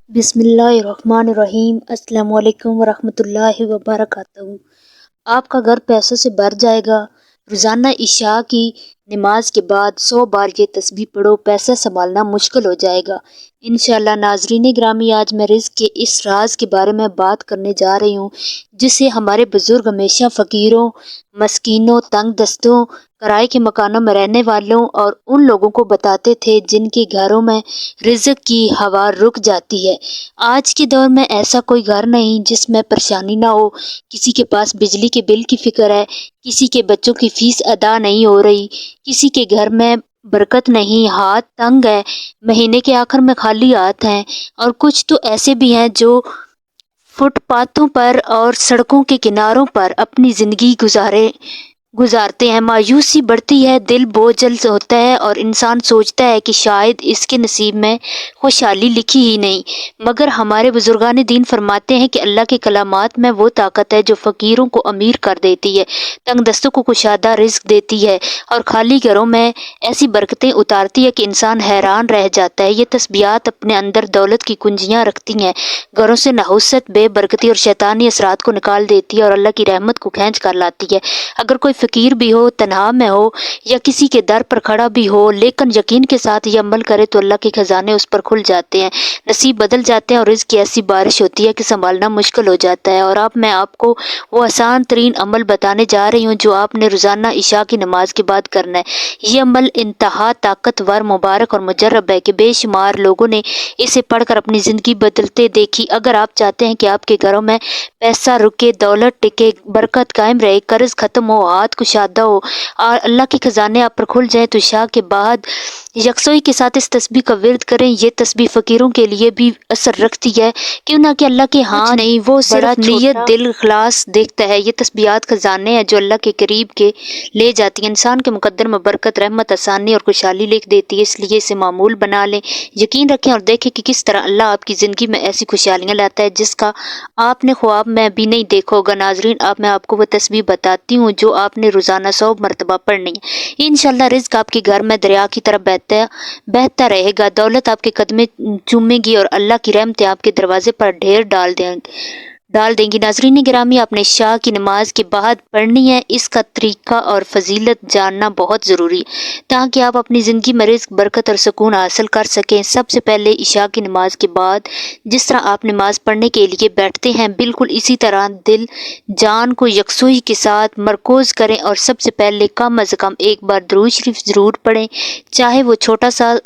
बिस्मिल्लाहिर्रहमानिर्रहीम। अस्सलाम वालेकुम वरहमतुल्लाहि वबरकातुहू। आपका घर पैसों से भर जाएगा। रोज़ाना इशा की नमाज के बाद 100 बार ये तस्बीह पढ़ो, पैसा संभालना मुश्किल हो जाएगा इंशाअल्लाह। नाज़रीन ग्रामी, आज मैं रिज़्क के इस राज के बारे में बात करने जा रही हूँ, जिसे हमारे बुज़ुर्ग हमेशा फ़कीरों, मस्कीनों, तंग दस्तों, किराए के मकानों में रहने वालों और उन लोगों को बताते थे जिनके घरों में रिज़्क की हवा रुक जाती है। आज के दौर में ऐसा कोई घर नहीं जिसमें परेशानी ना हो। किसी के पास बिजली के बिल की फिक्र है, किसी के बच्चों की फीस अदा नहीं हो रही, किसी के घर में बरकत नहीं, हाथ तंग है, महीने के आखिर में खाली हाथ हैं, और कुछ तो ऐसे भी हैं जो फुटपाथों पर और सड़कों के किनारों पर अपनी ज़िंदगी गुजारते हैं। मायूसी बढ़ती है, दिल बोझल होता है और इंसान सोचता है कि शायद इसके नसीब में खुशहाली लिखी ही नहीं। मगर हमारे बुजुर्गान दीन फरमाते हैं कि अल्लाह के कलामात में वो ताकत है जो फ़कीरों को अमीर कर देती है, तंग दस्तों को कुशादा रिज़्क देती है और खाली घरों में ऐसी बरकतें उतारती है कि इंसान हैरान रह जाता है। ये तस्बीहात अपने अंदर दौलत की कुंजियाँ रखती हैं, घरों से नहुसत, बेबरकती और शैतानी असरात को निकाल देती है और अल्लाह की रहमत को खींच कर लाती है। अगर कोई फ़कीर भी हो, तन्हा में हो या किसी के दर पर खड़ा भी हो, लेकिन यकीन के साथ ये अमल करे तो अल्लाह के खजाने उस पर खुल जाते हैं, नसीब बदल जाते हैं और रिज़्क की ऐसी बारिश होती है कि संभालना मुश्किल हो जाता है। और अब मैं आपको वो आसान तरीन अमल बताने जा रही हूँ जो आपने रोज़ाना इशा की नमाज के बाद करना है। ये अमल इंतहा ताकतवर, मुबारक और मुजर्रब है कि बेशुमार लोगों ने इसे पढ़कर अपनी ज़िंदगी बदलते देखी। अगर आप चाहते हैं कि आपके घरों में पैसा रुके, दौलत टिके, बरकत कायम रहे, कर्ज खत्म हो, हाथ कुशादा हो और अल्लाह के खजाने आप पर खुल जाए, तो इशा के बाद यकसोई के साथ इस तस्बीह का विर्द करें। ये तस्बीह फ़कीरों के लिए भी असर रखती है, क्यों ना कि अल्लाह के हाथ नहीं, वो सिर्फ नीयत, दिल, इखलास देखता है। ये तस्बीहात खजाने हैं जो अल्लाह के करीब के ले जाती हैं, इंसान के मुकद्दर में बरकत, रहमत, आसानी और खुशहाली लिख देती है। इसलिए इसे मामूल बना लें, यकीन रखें और देखें कि किस तरह अल्लाह आपकी ज़िंदगी में ऐसी खुशहालियाँ लाता है जिसका आपने ख्वाब में भी नहीं देखा होगा। नाज़रीन, अब मैं आपको वो तस्बीह बताती हूँ जो आपने रोज़ाना 100 मरतबा पढ़नी है। इंशाअल्लाह रिज़्क आपके घर में दरिया की तरह बहता रहेगा, दौलत आपके कदमें चूमेगी और अल्लाह की रहमतें आपके दरवाजे पर ढेर डाल देंगी। नाज़रीन गिरामी, आपने इशा की नमाज के बाद पढ़नी है। इसका तरीका और फजीलत जानना बहुत ज़रूरी है ताकि आप अपनी ज़िंदगी में रिज़्क, बरकत और सुकून हासिल कर सकें। सबसे पहले इशा की नमाज के बाद जिस तरह आप नमाज पढ़ने के लिए बैठते हैं, बिल्कुल इसी तरह दिल जान को यकसुई के साथ मरकूज़ करें और सबसे पहले कम अज़ कम एक बार दुरूद शरीफ ज़रूर पढ़ें, चाहे वो छोटा सा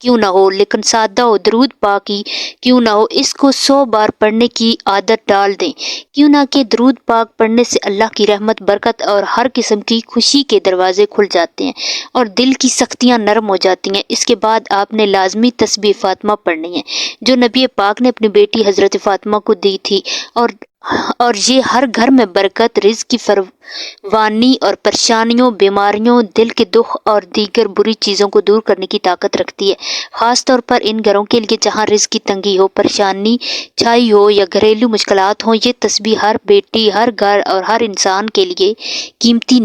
क्यों ना हो, लेकिन सादा हो, दरूद पाक ही क्यों ना हो। इसको 100 बार पढ़ने की आदत डाल दें, क्यों ना कि दरूद पाक पढ़ने से अल्लाह की रहमत, बरकत और हर किस्म की खुशी के दरवाजे खुल जाते हैं और दिल की सख्तियाँ नरम हो जाती हैं। इसके बाद आपने लाजमी तस्बीह फ़ातिमा पढ़नी है जो नबी पाक ने अपनी बेटी हज़रत फ़ातिमा को दी थी, और ये हर घर में बरकत, रिज़्क की फरवानी और परेशानियों, बीमारियों, दिल के दुख और दीगर बुरी चीज़ों को दूर करने की ताकत रखती है। ख़ास तौर पर इन घरों के लिए जहाँ रिज़्क की तंगी हो, परेशानी छाई हो या घरेलू मुश्किलात हों, ये तस्बीह हर बेटी, हर घर और हर इंसान के लिए कीमती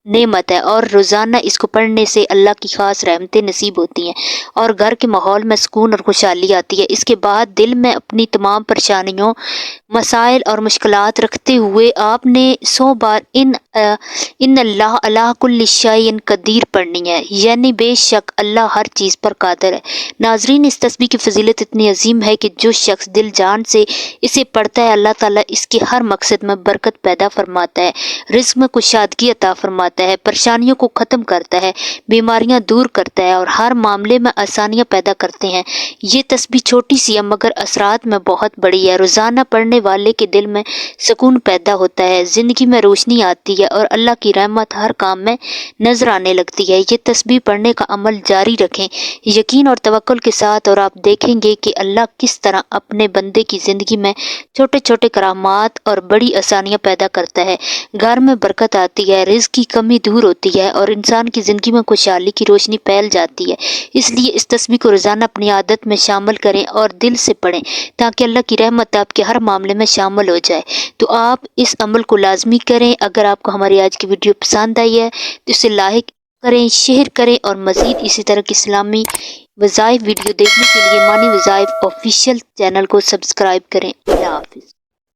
नेमत है और रोज़ाना इसको पढ़ने से अल्लाह की ख़ास रहमतें नसीब होती हैं और घर के माहौल में सुकून और खुशहाली आती है। इसके बाद दिल में अपनी तमाम परेशानियों, मसाइल और मुश्किलात रखते हुए आपने 100 बार इन अल्लाह अला कुल्लि शैइन कदीर पढ़नी है, यानी बेशक अल्लाह हर चीज़ पर कादिर है। नाजरीन, इस तस्बीह की फजीलत इतनी अजीम है कि जो शख्स दिल जान से इसे पढ़ता है, अल्लाह ताला इसके हर मकसद में बरकत पैदा फरमाता है, रिज़्क में कुशादगी अता फरमाता है, परेशानियों को ख़त्म करता है, बीमारियां दूर करता है और हर मामले में आसानियां पैदा करते हैं। ये तस्बीह छोटी सी है मगर असरात में बहुत बड़ी है। रोज़ाना पढ़ने वाले के दिल में सुकून पैदा होता है, ज़िंदगी में रोशनी आती है और अल्लाह की रहमत हर काम में नजर आने लगती है। ये तस्बीह पढ़ने का अमल जारी रखें यकीन और तवक्कुल के साथ, और आप देखेंगे कि अल्लाह किस तरह अपने बंदे की ज़िंदगी में छोटे छोटे करामात और बड़ी आसानियाँ पैदा करता है। घर में बरकत आती है, रिज़्क की कमी दूर होती है और इंसान की ज़िंदगी में खुशहाली की रोशनी फैल जाती है। इसलिए इस तस्बीह को रोज़ाना अपनी आदत में शामिल करें और दिल से पढ़ें ताकि अल्लाह की रहमत आपके हर मामले में शामिल हो जाए। तो आप इस अमल को लाजमी करें। अगर आपको हमारी आज की वीडियो पसंद आई है तो इसे लाइक کریں، شیئر کریں اور مزید اسی طرح کی اسلامی وظائف ویڈیو دیکھنے کے لیے مانی وظائف آفیشیل چینل کو سبسکرائب کریں۔ اللہ حافظ۔